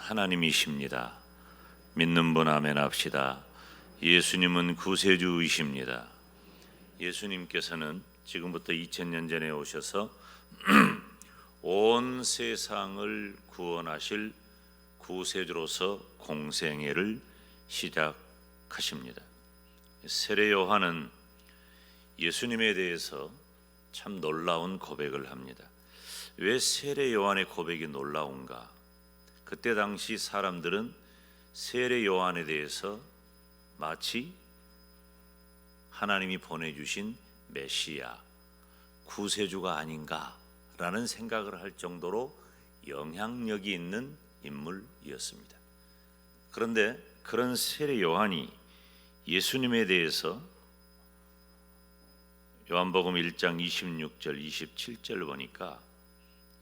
하나님이십니다. 믿는 분 아멘 합시다. 예수님은 구세주이십니다. 예수님께서는 지금부터 2000년 전에 오셔서 온 세상을 구원하실 구세주로서 공생애를 시작하십니다. 세례 요한은 예수님에 대해서 참 놀라운 고백을 합니다. 왜 세례 요한의 고백이 놀라운가? 그때 당시 사람들은 세례 요한에 대해서 마치 하나님이 보내주신 메시아, 구세주가 아닌가라는 생각을 할 정도로 영향력이 있는 인물이었습니다. 그런데 그런 세례 요한이 예수님에 대해서 요한복음 1장 26절 27절 보니까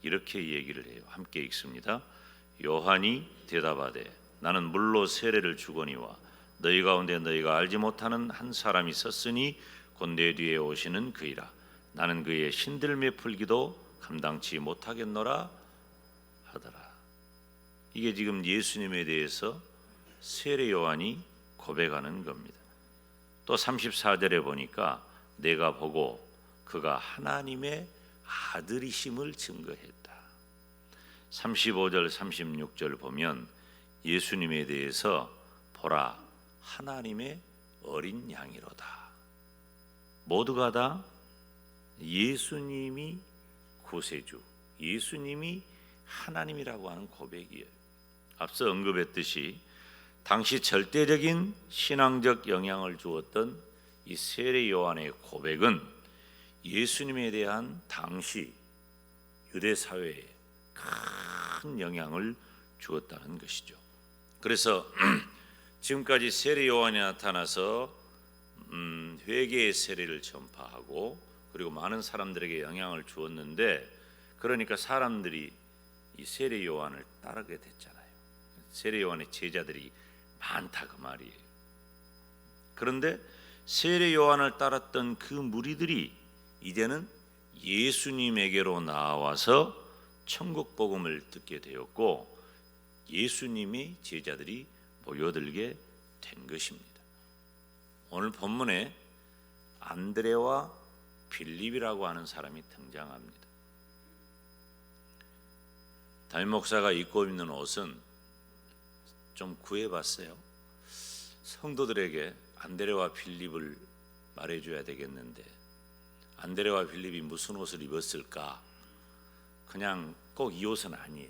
이렇게 얘기를 해요. 함께 읽습니다. 요한이 대답하되 나는 물로 세례를 주거니와 너희 가운데 너희가 알지 못하는 한 사람이 있었으니 곧 내 뒤에 오시는 그이라. 나는 그의 신들매 풀기도 감당치 못하겠노라 하더라. 이게 지금 예수님에 대해서 세례 요한이 고백하는 겁니다. 또 34절에 보니까 내가 보고 그가 하나님의 아들이심을 증거했다. 35절 36절 보면 예수님에 대해서 보라 하나님의 어린 양이로다. 모두가 다 예수님이 구세주, 예수님이 하나님이라고 하는 고백이에요. 앞서 언급했듯이 당시 절대적인 신앙적 영향을 주었던 이 세례 요한의 고백은 예수님에 대한 당시 유대 사회에 큰 영향을 주었다는 것이죠. 그래서 지금까지 세례 요한이 나타나서 회개의 세례를 전파하고 그리고 많은 사람들에게 영향을 주었는데, 그러니까 사람들이 이 세례 요한을 따르게 됐잖아요. 세례 요한의 제자들이 많다 그 말이에요. 그런데 세례 요한을 따랐던 그 무리들이 이제는 예수님에게로 나와서 천국 복음을 듣게 되었고 예수님의 제자들이 모여들게 된 것입니다. 오늘 본문에 안드레와 빌립이라고 하는 사람이 등장합니다. 담임 목사가 입고 있는 옷은 좀 구해봤어요. 성도들에게 안드레와 빌립을 말해줘야 되겠는데 안드레와 빌립이 무슨 옷을 입었을까? 그냥 꼭 이 옷은 아니에요.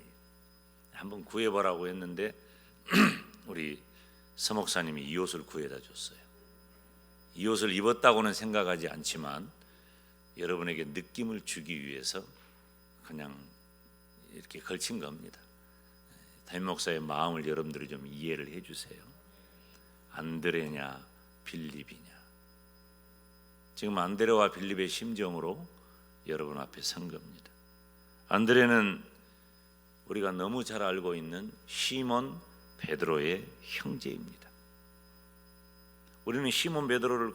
한번 구해보라고 했는데 우리 서목사님이 이 옷을 구해다 줬어요. 이 옷을 입었다고는 생각하지 않지만 여러분에게 느낌을 주기 위해서 그냥 이렇게 걸친 겁니다. 담임 목사의 마음을 여러분들이 좀 이해를 해주세요. 안드레냐 빌립이냐, 지금 안드레와 빌립의 심정으로 여러분 앞에 선 겁니다. 안드레는 우리가 너무 잘 알고 있는 시몬 베드로의 형제입니다. 우리는 시몬 베드로를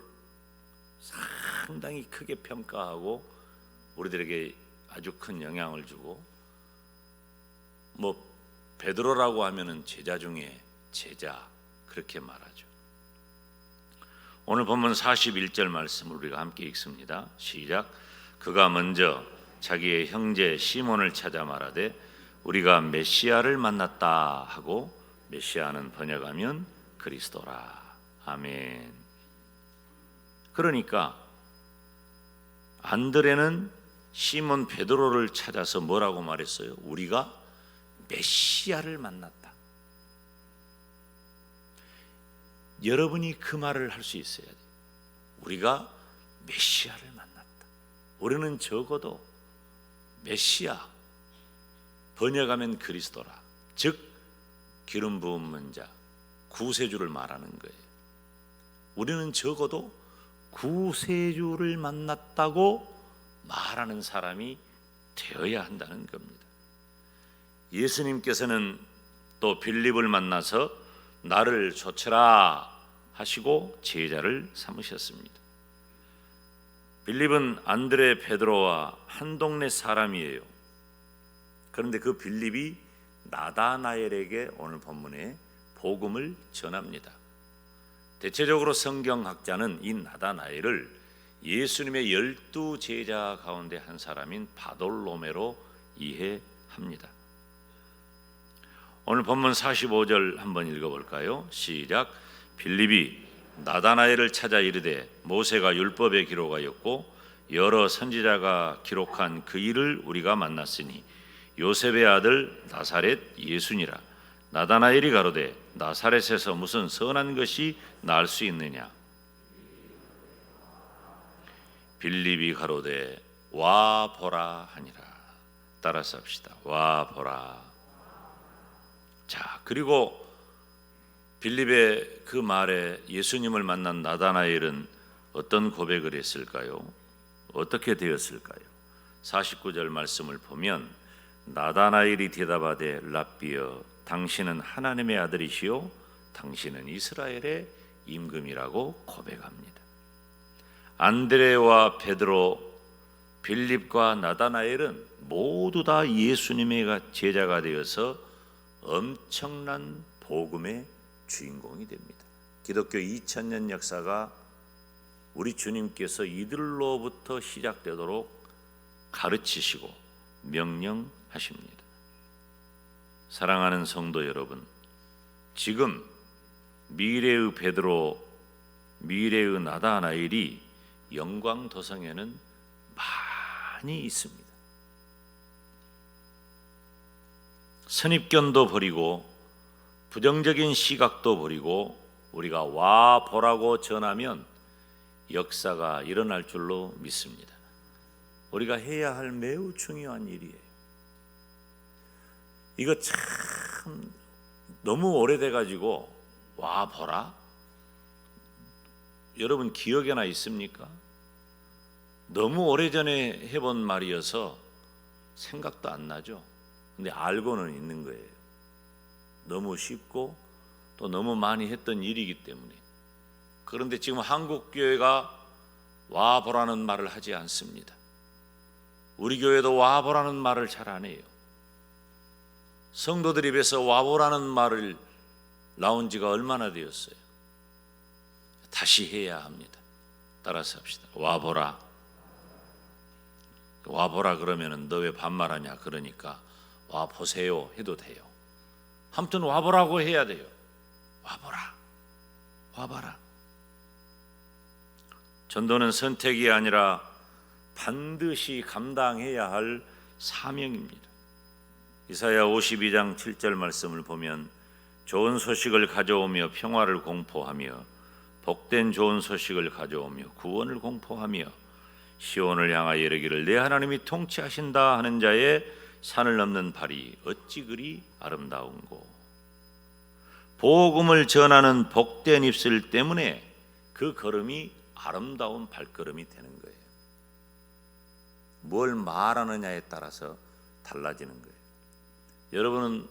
상당히 크게 평가하고 우리들에게 아주 큰 영향을 주고, 베드로라고 하면은 제자 중에 제자 그렇게 말하죠. 오늘 본문 41절 말씀을 우리가 함께 읽습니다. 시작. 그가 먼저 자기의 형제 시몬을 찾아 말하되 우리가 메시아를 만났다 하고, 메시아는 번역하면 그리스도라. 아멘. 그러니까 안드레는 시몬 베드로를 찾아서 뭐라고 말했어요? 우리가 메시아를 만났다. 여러분이 그 말을 할 수 있어야 돼요. 우리가 메시아를 만났다. 우리는 적어도 메시아, 번역하면 그리스도라, 즉 기름 부은 자, 구세주를 말하는 거예요. 우리는 적어도 구세주를 만났다고 말하는 사람이 되어야 한다는 겁니다. 예수님께서는 또 빌립을 만나서 나를 좇으라 하시고 제자를 삼으셨습니다. 빌립은 안드레 베드로와 한 동네 사람이에요. 그런데 그 빌립이 나다나엘에게 오늘 본문에 복음을 전합니다. 대체적으로 성경학자는 이 나다나엘을 예수님의 12 제자 가운데 한 사람인 바돌로메로 이해합니다. 오늘 본문 45절 한번 읽어볼까요? 시작. 빌립이 나다나엘을 찾아 이르되 모세가 율법에 기록하였고 여러 선지자가 기록한 그 일을 우리가 만났으니 요셉의 아들 나사렛 예수니라. 나다나엘이 가로되 나사렛에서 무슨 선한 것이 날 수 있느냐? 빌립이 가로되 와 보라 하니라. 따라서 합시다. 와 보라. 자, 그리고 빌립의 그 말에 예수님을 만난 나다나엘은 어떤 고백을 했을까요? 어떻게 되었을까요? 49절 말씀을 보면 나다나엘이 대답하되 랍비여 당신은 하나님의 아들이시요 당신은 이스라엘의 임금이라고 고백합니다. 안드레와 베드로, 빌립과 나다나엘은 모두 다 예수님의 제자가 되어서 엄청난 복음의 주인공이 됩니다. 기독교 2000년 역사가 우리 주님께서 이들로부터 시작되도록 가르치시고 명령하십니다. 사랑하는 성도 여러분, 지금 미래의 베드로, 미래의 나다나엘이 영광도성에는 많이 있습니다. 선입견도 버리고 부정적인 시각도 버리고 우리가 와 보라고 전하면 역사가 일어날 줄로 믿습니다. 우리가 해야 할 매우 중요한 일이에요. 이거 참 너무 오래돼 가지고 와 보라? 여러분 기억에나 있습니까? 너무 오래전에 해본 말이어서 생각도 안 나죠. 근데 알고는 있는 거예요. 너무 쉽고 또 너무 많이 했던 일이기 때문에. 그런데 지금 한국 교회가 와 보라는 말을 하지 않습니다. 우리 교회도 와 보라는 말을 잘 안 해요. 성도들 입에서 와 보라는 말을 나온 지가 얼마나 되었어요? 다시 해야 합니다. 따라서 합시다. 와 보라. 와 보라 그러면은 너 왜 반말하냐 그러니까 와 보세요 해도 돼요. 아무튼 와 보라고 해야 돼요. 와 보라. 와 봐라. 전도는 선택이 아니라 반드시 감당해야 할 사명입니다. 이사야 52장 7절 말씀을 보면 좋은 소식을 가져오며 평화를 공포하며 복된 좋은 소식을 가져오며 구원을 공포하며 시온을 향하여 이르기를 내 하나님이 통치하신다 하는 자의 산을 넘는 발이 어찌 그리 아름다운고. 복음을 전하는 복된 입술 때문에 그 걸음이 아름다운 발걸음이 되는 거예요. 뭘 말하느냐에 따라서 달라지는 거예요. 여러분은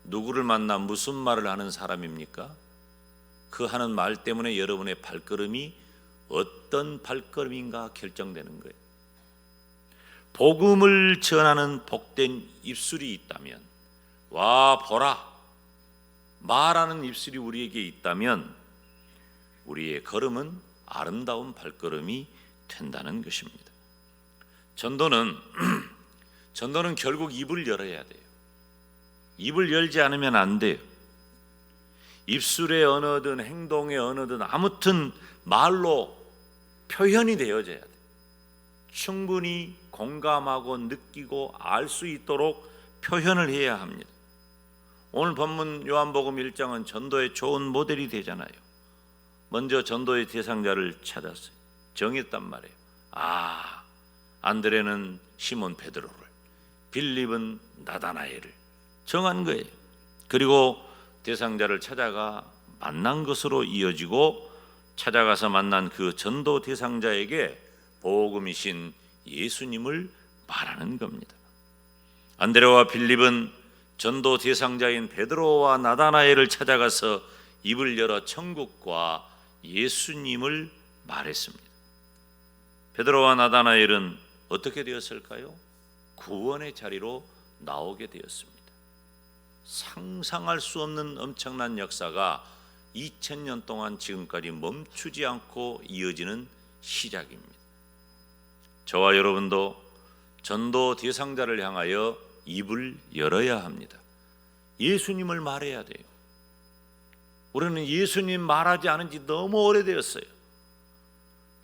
누구를 만나 무슨 말을 하는 사람입니까? 그 하는 말 때문에 여러분의 발걸음이 어떤 발걸음인가 결정되는 거예요. 복음을 전하는 복된 입술이 있다면, 와 보라 말하는 입술이 우리에게 있다면 우리의 걸음은 아름다운 발걸음이 된다는 것입니다. 전도는 결국 입을 열어야 돼요. 입을 열지 않으면 안 돼요. 입술의 언어든 행동의 언어든 아무튼 말로 표현이 되어져야 돼요. 충분히 공감하고 느끼고 알 수 있도록 표현을 해야 합니다. 오늘 본문 요한복음 1장은 전도의 좋은 모델이 되잖아요. 먼저 전도의 대상자를 찾았어요. 정했단 말이에요. 안드레는 시몬 베드로를, 빌립은 나다나엘을 정한 거예요. 그리고 대상자를 찾아가 만난 것으로 이어지고 찾아가서 만난 그 전도 대상자에게 복음이신 예수님을 말하는 겁니다. 안드레와 빌립은 전도 대상자인 베드로와 나다나엘을 찾아가서 입을 열어 천국과 예수님을 말했습니다. 베드로와 나다나엘은 어떻게 되었을까요? 구원의 자리로 나오게 되었습니다. 상상할 수 없는 엄청난 역사가 2000년 동안 지금까지 멈추지 않고 이어지는 시작입니다. 저와 여러분도 전도 대상자를 향하여 입을 열어야 합니다. 예수님을 말해야 돼요. 우리는 예수님 말하지 않은 지 너무 오래되었어요.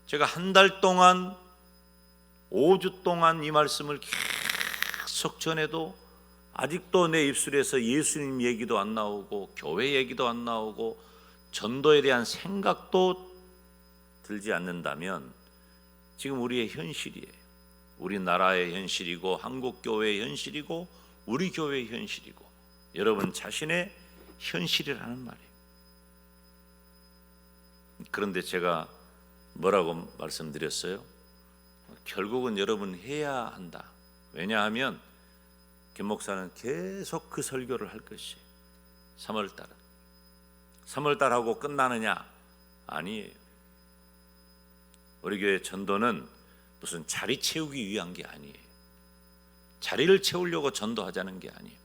제가 한 달 동안 5주 동안 이 말씀을 계속 전해도 아직도 내 입술에서 예수님 얘기도 안 나오고 교회 얘기도 안 나오고 전도에 대한 생각도 들지 않는다면 지금 우리의 현실이에요. 우리나라의 현실이고 한국 교회의 현실이고 우리 교회의 현실이고 여러분 자신의 현실이라는 말이에요. 그런데 제가 뭐라고 말씀드렸어요? 결국은 여러분 해야 한다. 왜냐하면 김 목사는 계속 그 설교를 할 것이에요. 3월달 하고 끝나느냐? 아니에요. 우리 교회 전도는 무슨 자리 채우기 위한 게 아니에요. 자리를 채우려고 전도하자는 게 아니에요.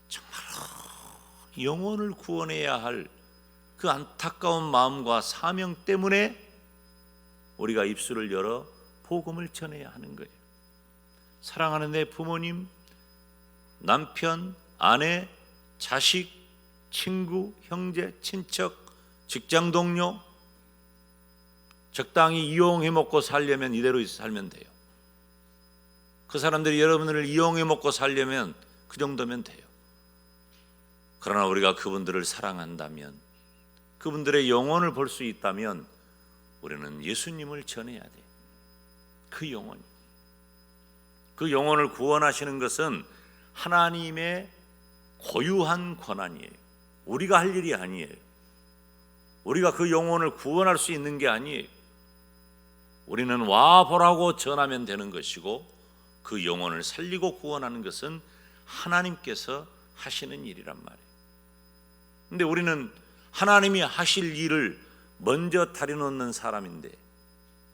정말로 영혼을 구원해야 할 그 안타까운 마음과 사명 때문에 우리가 입술을 열어 복음을 전해야 하는 거예요. 사랑하는 내 부모님, 남편, 아내, 자식, 친구, 형제, 친척, 직장 동료 적당히 이용해 먹고 살려면 이대로 살면 돼요. 그 사람들이 여러분을 이용해 먹고 살려면 그 정도면 돼요. 그러나 우리가 그분들을 사랑한다면, 그분들의 영혼을 볼 수 있다면 우리는 예수님을 전해야 돼. 그 영혼을 구원하시는 것은 하나님의 고유한 권한이에요. 우리가 할 일이 아니에요. 우리가 그 영혼을 구원할 수 있는 게 아니에요. 우리는 와보라고 전하면 되는 것이고 그 영혼을 살리고 구원하는 것은 하나님께서 하시는 일이란 말이에요. 근데 우리는 하나님이 하실 일을 먼저 다려놓는 사람인데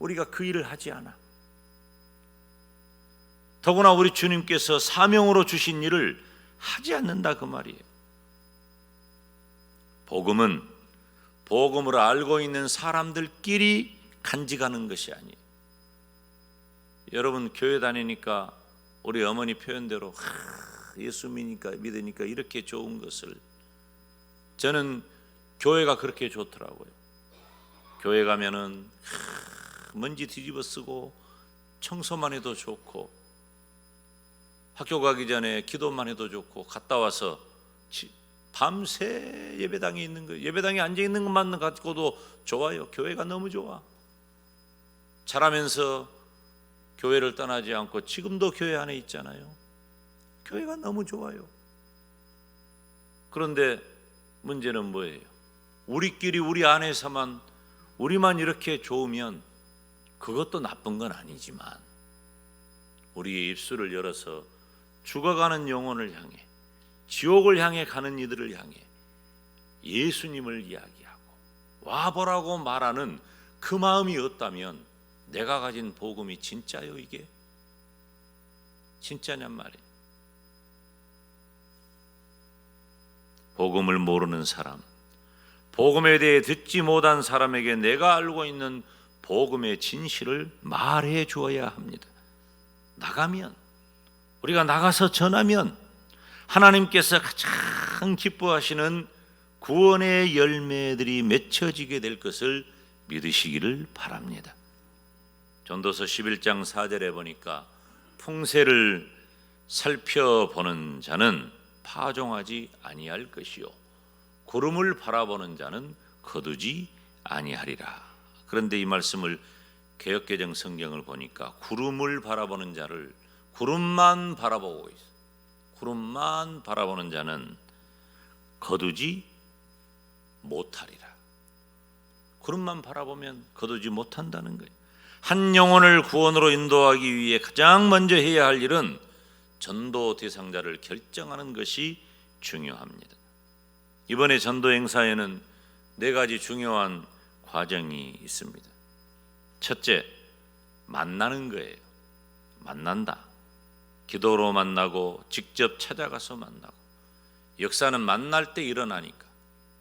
우리가 그 일을 하지 않아. 더구나 우리 주님께서 사명으로 주신 일을 하지 않는다 그 말이에요. 복음은 복음을 알고 있는 사람들끼리 간직하는 것이 아니에요. 여러분 교회 다니니까 우리 어머니 표현대로 예수 믿으니까 이렇게 좋은 것을, 저는 교회가 그렇게 좋더라고요. 교회 가면은 먼지 뒤집어 쓰고 청소만 해도 좋고 학교 가기 전에 기도만 해도 좋고 갔다 와서 밤새 예배당에 있는 거, 예배당에 앉아 있는 것만 갖고도 좋아요. 교회가 너무 좋아. 자라면서 교회를 떠나지 않고 지금도 교회 안에 있잖아요. 교회가 너무 좋아요. 그런데 문제는 뭐예요? 우리끼리 우리 안에서만 우리만 이렇게 좋으면 그것도 나쁜 건 아니지만 우리의 입술을 열어서 죽어가는 영혼을 향해, 지옥을 향해 가는 이들을 향해 예수님을 이야기하고 와보라고 말하는 그 마음이 없다면 내가 가진 복음이 진짜요? 이게 진짜냔 말이에요. 복음을 모르는 사람, 복음에 대해 듣지 못한 사람에게 내가 알고 있는 복음의 진실을 말해 주어야 합니다. 나가면, 우리가 나가서 전하면 하나님께서 가장 기뻐하시는 구원의 열매들이 맺혀지게 될 것을 믿으시기를 바랍니다. 전도서 11장 4절에 보니까 풍세를 살펴보는 자는 파종하지 아니할 것이요 구름을 바라보는 자는 거두지 아니하리라. 그런데 이 말씀을 개역개정 성경을 보니까 구름을 바라보는 자를 구름만 바라보고 있어. 구름만 바라보는 자는 거두지 못하리라. 구름만 바라보면 거두지 못한다는 거예요. 한 영혼을 구원으로 인도하기 위해 가장 먼저 해야 할 일은 전도 대상자를 결정하는 것이 중요합니다. 이번에 전도 행사에는 4가지 중요한 과정이 있습니다. 첫째, 만나는 거예요. 만난다. 기도로 만나고 직접 찾아가서 만나고 역사는 만날 때 일어나니까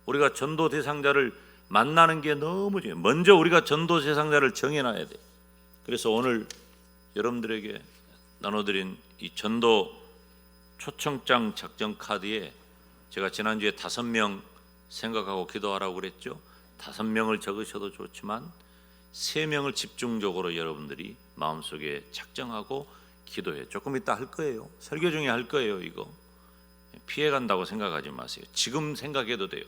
우리가 전도 대상자를 만나는 게 너무 중요해요. 먼저 우리가 전도 대상자를 정해놔야 돼요. 그래서 오늘 여러분들에게 나눠드린 이 전도 초청장 작전 카드에 제가 지난주에 5명 생각하고 기도하라고 그랬죠. 5명을 적으셔도 좋지만 3명을 집중적으로 여러분들이 마음속에 작정하고 기도해. 조금 이따 할 거예요. 설교 중에 할 거예요. 이거 피해간다고 생각하지 마세요. 지금 생각해도 돼요.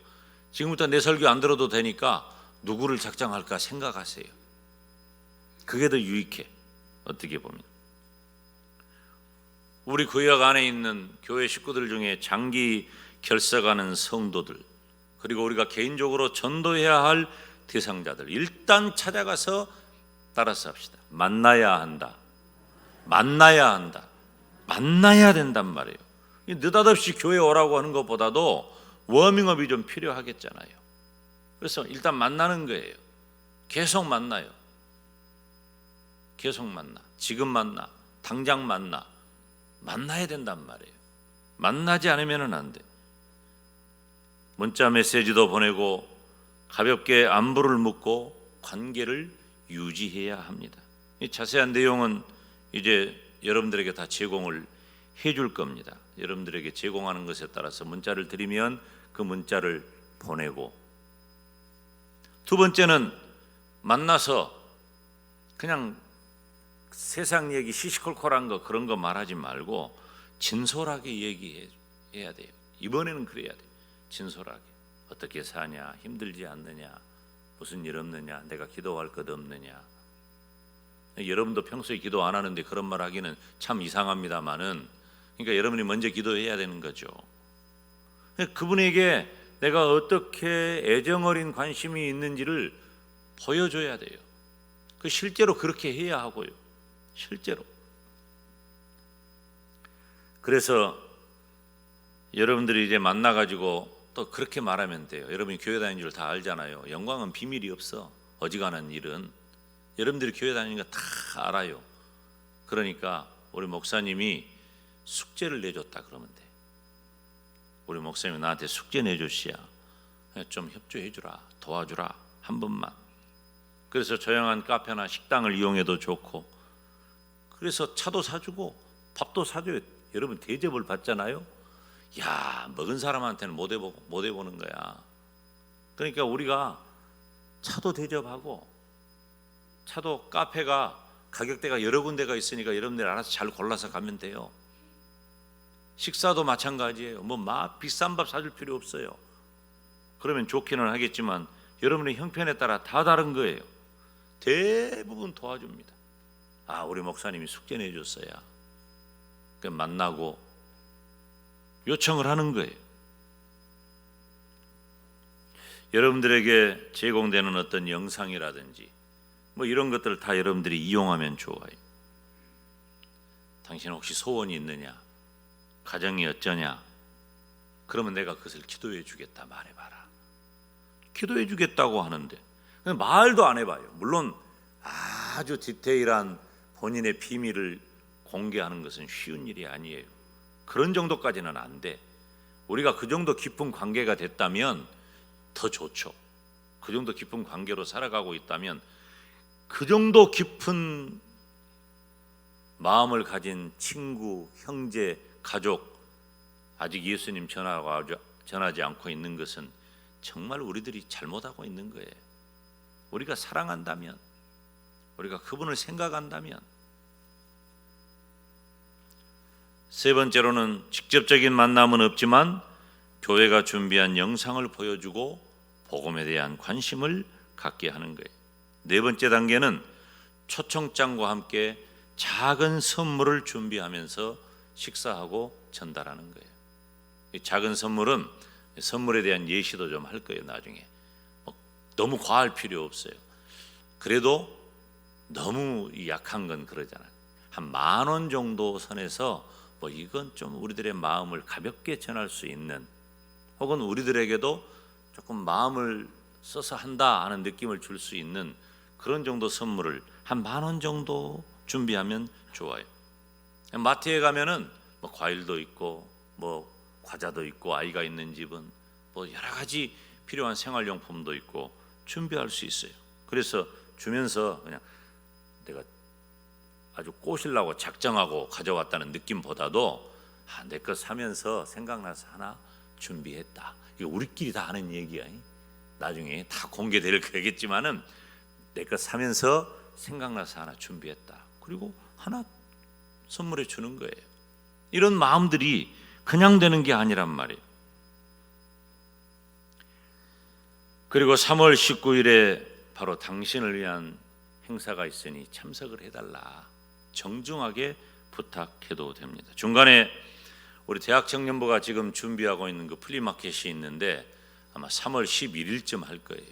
지금부터 내 설교 안 들어도 되니까 누구를 작정할까 생각하세요. 그게 더 유익해. 어떻게 보면 우리 구역 안에 있는 교회 식구들 중에 장기 결석하는 성도들, 그리고 우리가 개인적으로 전도해야 할 대상자들 일단 찾아가서 따라서 합시다. 만나야 한다. 만나야 한다. 만나야 된단 말이에요. 느닷없이 교회 오라고 하는 것보다도 워밍업이 좀 필요하겠잖아요. 그래서 일단 만나는 거예요. 계속 만나요. 계속 만나. 지금 만나. 당장 만나. 만나야 된단 말이에요. 만나지 않으면 안 돼. 문자 메시지도 보내고 가볍게 안부를 묻고 관계를 유지해야 합니다. 이 자세한 내용은 이제 여러분들에게 다 제공을 해줄 겁니다. 여러분들에게 제공하는 것에 따라서 문자를 드리면 그 문자를 보내고, 두 번째는 만나서 그냥 세상 얘기 시시콜콜한 거 그런 거 말하지 말고 진솔하게 얘기해야 돼요. 이번에는 그래야 돼요. 진솔하게. 어떻게 사냐? 힘들지 않느냐? 무슨 일 없느냐? 내가 기도할 것 없느냐? 여러분도 평소에 기도 안 하는데 그런 말 하기는 참 이상합니다만은, 그러니까 여러분이 먼저 기도해야 되는 거죠. 그분에게 내가 어떻게 애정어린 관심이 있는지를 보여줘야 돼요. 그 실제로 그렇게 해야 하고요. 실제로. 그래서 여러분들이 이제 만나가지고 또 그렇게 말하면 돼요. 여러분이 교회 다니는 줄 다 알잖아요. 영광은 비밀이 없어. 어지간한 일은 여러분들이 교회 다니는 거 다 알아요. 그러니까 우리 목사님이 숙제를 내줬다 그러면 돼. 우리 목사님이 나한테 숙제 내줬시야. 좀 협조해 주라. 도와주라. 한 번만. 그래서 조용한 카페나 식당을 이용해도 좋고, 그래서 차도 사주고 밥도 사줘요. 여러분 대접을 받잖아요. 야, 먹은 사람한테는 못 해보는 거야. 그러니까 우리가 차도 대접하고, 차도 카페가 가격대가 여러 군데가 있으니까 여러분들 알아서 잘 골라서 가면 돼요. 식사도 마찬가지예요. 비싼 밥 사줄 필요 없어요. 그러면 좋기는 하겠지만 여러분의 형편에 따라 다 다른 거예요. 대부분 도와줍니다. 아, 우리 목사님이 숙제 내줬어야. 만나고 요청을 하는 거예요. 여러분들에게 제공되는 어떤 영상이라든지 이런 것들을 다 여러분들이 이용하면 좋아요. 당신 혹시 소원이 있느냐? 가정이 어쩌냐? 그러면 내가 그것을 기도해 주겠다 말해봐라. 기도해 주겠다고 하는데 말도 안 해봐요. 물론 아주 디테일한 본인의 비밀을 공개하는 것은 쉬운 일이 아니에요. 그런 정도까지는 안 돼. 우리가 그 정도 깊은 관계가 됐다면 더 좋죠. 그 정도 깊은 관계로 살아가고 있다면, 그 정도 깊은 마음을 가진 친구, 형제, 가족, 아직 예수님 전하지 않고 있는 것은 정말 우리들이 잘못하고 있는 거예요. 우리가 사랑한다면, 우리가 그분을 생각한다면. 세 번째로는 직접적인 만남은 없지만 교회가 준비한 영상을 보여주고 복음에 대한 관심을 갖게 하는 거예요. 네 번째 단계는 초청장과 함께 작은 선물을 준비하면서 식사하고 전달하는 거예요. 이 작은 선물은 선물에 대한 예시도 좀 할 거예요. 나중에 너무 과할 필요 없어요. 그래도 너무 약한 건 그러잖아요. 한 10,000원 정도 선에서 이건 좀 우리들의 마음을 가볍게 전할 수 있는, 혹은 우리들에게도 조금 마음을 써서 한다 하는 느낌을 줄 수 있는 그런 정도 선물을 한 10,000원 정도 준비하면 좋아요. 마트에 가면은 과일도 있고 과자도 있고 아이가 있는 집은 뭐 여러 가지 필요한 생활용품도 있고 준비할 수 있어요. 그래서 주면서 그냥 내가 아주 꼬시려고 작정하고 가져왔다는 느낌보다도 내 거 사면서 생각나서 하나 준비했다. 이거 우리끼리 다 하는 얘기야. 나중에 다 공개될 거겠지만은 내 거 사면서 생각나서 하나 준비했다. 그리고 하나 선물해 주는 거예요. 이런 마음들이 그냥 되는 게 아니란 말이에요. 그리고 3월 19일에 바로 당신을 위한 행사가 있으니 참석을 해달라. 정중하게 부탁해도 됩니다. 중간에 우리 대학 청년부가 지금 준비하고 있는 그 플리마켓이 있는데 아마 3월 11일쯤 할 거예요.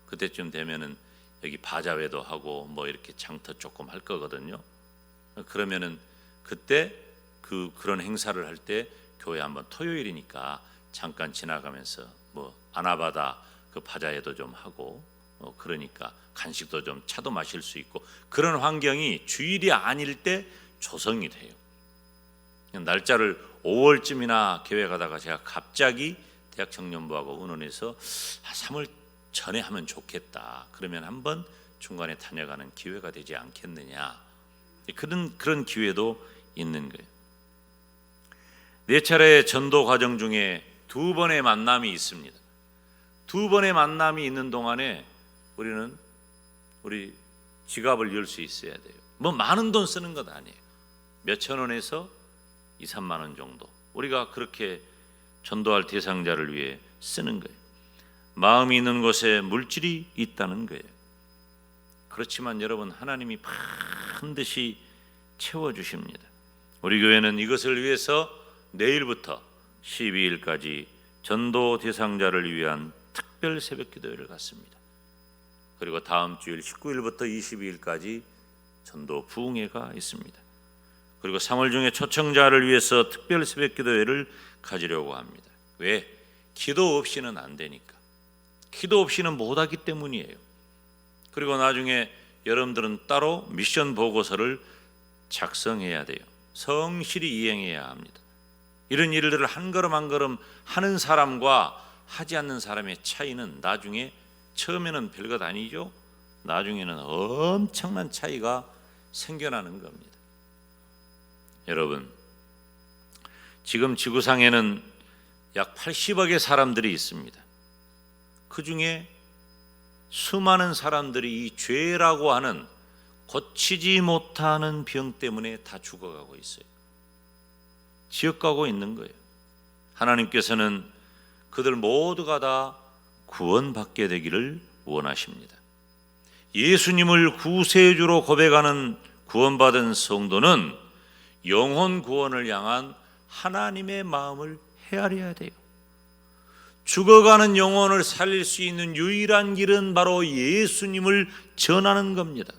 그때쯤 되면은 여기 바자회도 하고 뭐 이렇게 장터 조금 할 거거든요. 그러면은 그때 그런 행사를 할 때 교회 한번 토요일이니까 잠깐 지나가면서 뭐 아나바다 그 바자회도 좀 하고 그러니까 간식도 좀 차도 마실 수 있고 그런 환경이 주일이 아닐 때 조성이 돼요. 날짜를 5월쯤이나 계획하다가 제가 갑자기 대학 청년부하고 의논해서 3월 전에 하면 좋겠다. 그러면 한번 중간에 다녀가는 기회가 되지 않겠느냐. 그런 기회도 있는 거예요. 4차례의 전도 과정 중에 2번의 만남이 있습니다. 2번의 만남이 있는 동안에 우리는 우리 지갑을 열 수 있어야 돼요. 뭐 많은 돈 쓰는 것 아니에요. 몇천 원에서 2, 3만 원 정도 우리가 그렇게 전도할 대상자를 위해 쓰는 거예요. 마음이 있는 곳에 물질이 있다는 거예요. 그렇지만 여러분, 하나님이 반드시 채워주십니다. 우리 교회는 이것을 위해서 내일부터 12일까지 전도 대상자를 위한 특별 새벽 기도회를 갖습니다. 그리고 다음 주일 19일부터 22일까지 전도 부흥회가 있습니다. 그리고 3월 중에 초청자를 위해서 특별 새벽 기도회를 가지려고 합니다. 왜? 기도 없이는 안 되니까. 기도 없이는 못하기 때문이에요. 그리고 나중에 여러분들은 따로 미션 보고서를 작성해야 돼요. 성실히 이행해야 합니다. 이런 일들을 한 걸음 한 걸음 하는 사람과 하지 않는 사람의 차이는 나중에, 처음에는 별것 아니죠. 나중에는 엄청난 차이가 생겨나는 겁니다. 여러분, 지금 지구상에는 약 80억의 사람들이 있습니다. 그 중에 수많은 사람들이 이 죄라고 하는 고치지 못하는 병 때문에 다 죽어가고 있어요. 지옥가고 있는 거예요. 하나님께서는 그들 모두가 다 구원받게 되기를 원하십니다. 예수님을 구세주로 고백하는 구원받은 성도는 영혼 구원을 향한 하나님의 마음을 헤아려야 돼요. 죽어가는 영혼을 살릴 수 있는 유일한 길은 바로 예수님을 전하는 겁니다.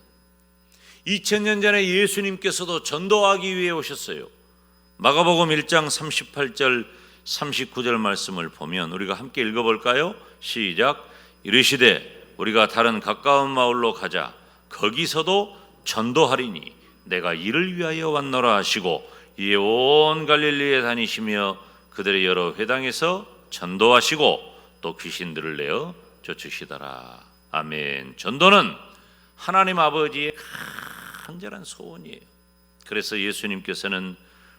2000년 전에 예수님께서도 전도하기 위해 오셨어요. 마가복음 1장 38절 39절 말씀을 보면 우리가 함께 읽어볼까요? 시작. 이르시되 우리가 다른 가까운 마을로 가자. 거기서도 전도하리니 내가 이를 위하여 왔노라 하시고 이에 온 갈릴리에 다니시며 그들의 여러 회당에서 전도하시고 또 귀신들을 내어 쫓으시더라. 아멘. 전도는 하나님 아버지의 간절한 소원이에요. 그래서 예수님께서는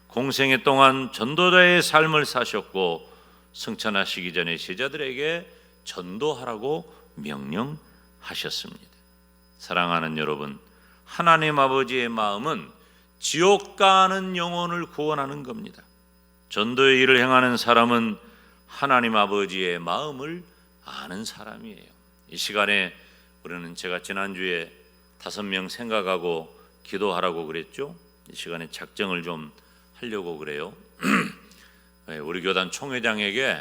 공생애 동안 전도자의 삶을 사셨고 승천하시기 전에 제자들에게 전도하라고 명령하셨습니다. 사랑하는 여러분, 하나님 아버지의 마음은 지옥 가는 영혼을 구원하는 겁니다. 전도의 일을 행하는 사람은 하나님 아버지의 마음을 아는 사람이에요. 이 시간에 우리는 제가 지난주에 5명 생각하고 기도하라고 그랬죠. 이 시간에 작정을 좀 하려고 그래요. 우리 교단 총회장에게